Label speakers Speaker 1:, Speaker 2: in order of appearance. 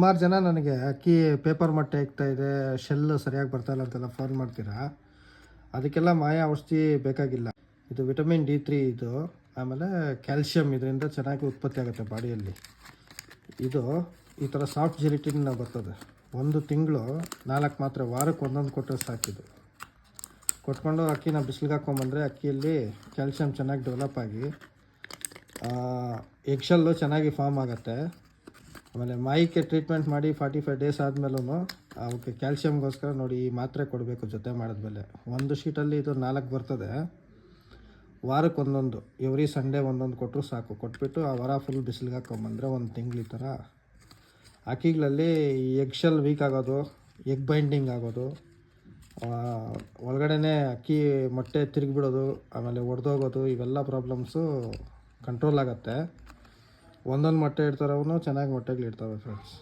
Speaker 1: ಸುಮಾರು ಜನ ನನಗೆ ಅಕ್ಕಿ ಪೇಪರ್ ಮೊಟ್ಟೆ ಇಕ್ತಾಯಿದೆ, ಶೆಲ್ಲು ಸರಿಯಾಗಿ ಬರ್ತಾಯಿಲ್ಲ ಅಂತೆಲ್ಲ ಫೋನ್ ಮಾಡ್ತೀರಾ. ಅದಕ್ಕೆಲ್ಲ ಮಾಯಾ ಔಷಧಿ ಬೇಕಾಗಿಲ್ಲ. ಇದು ವಿಟಮಿನ್ D3 ಇದು, ಆಮೇಲೆ ಕ್ಯಾಲ್ಶಿಯಂ ಇದರಿಂದ ಚೆನ್ನಾಗಿ ಉತ್ಪತ್ತಿ ಆಗುತ್ತೆ ಬಾಡಿಯಲ್ಲಿ. ಇದು ಈ ಥರ ಸಾಫ್ಟ್ ಜೆಲಿಟಿನ್ ಬರ್ತದೆ. 1 ತಿಂಗಳು 4 ಮಾತ್ರೆ ವಾರಕ್ಕೆ ಒಂದೊಂದು ಕೊಟ್ಟರೆ ಸಾಕಿದು. ಕೊಟ್ಕೊಂಡು ಅಕ್ಕಿನ ಬಿಸಿಲಿಗೆ ಹಾಕ್ಕೊಂಬಂದರೆ ಅಕ್ಕಿಯಲ್ಲಿ ಕ್ಯಾಲ್ಶಿಯಂ ಚೆನ್ನಾಗಿ ಡೆವಲಪ್ ಆಗಿ ಎಗ್ಶೆಲ್ಲು ಚೆನ್ನಾಗಿ ಫಾರ್ಮ್ ಆಗುತ್ತೆ. ಆಮೇಲೆ ಮಾಯಿಗೆ ಟ್ರೀಟ್ಮೆಂಟ್ ಮಾಡಿ 45 ಡೇಸ್ ಆದಮೇಲೂ ಅವಕ್ಕೆ ಕ್ಯಾಲ್ಶಿಯಮ್ಗೋಸ್ಕರ ನೋಡಿ ಈ ಮಾತ್ರೆ ಕೊಡಬೇಕು ಜೊತೆ ಮಾಡಿದ್ಮೇಲೆ. 1 ಶೀಟಲ್ಲಿ ಇದು 4 ಬರ್ತದೆ. ವಾರಕ್ಕೆ ಒಂದೊಂದು, ಎವ್ರಿ ಸಂಡೇ ಒಂದೊಂದು ಕೊಟ್ಟರು ಸಾಕು. ಕೊಟ್ಬಿಟ್ಟು ಆ ವಾರ ಫುಲ್ ಬಿಸಿಲಿಗೆ ಹಾಕ್ಕೊಂಬಂದರೆ 1 ತಿಂಗಳು ಈ ಥರ ಅಕ್ಕಿಗಳಲ್ಲಿ ಎಗ್ಶೆಲ್ ವೀಕ್ ಆಗೋದು, ಎಗ್ ಬೈಂಡಿಂಗ್ ಆಗೋದು, ಒಳಗಡೆ ಅಕ್ಕಿ ಮೊಟ್ಟೆ ತಿರುಗಿಬಿಡೋದು, ಆಮೇಲೆ ಒಡೆದೋಗೋದು, ಇವೆಲ್ಲ ಪ್ರಾಬ್ಲಮ್ಸು ಕಂಟ್ರೋಲ್ ಆಗುತ್ತೆ. ಒಂದೊಂದು ಮೊಟ್ಟೆ ಇಡ್ತಾರವನು ಚೆನ್ನಾಗಿ ಮೊಟ್ಟೆಗಳಿಡ್ತವೆ ಫ್ರೆಂಡ್ಸ್.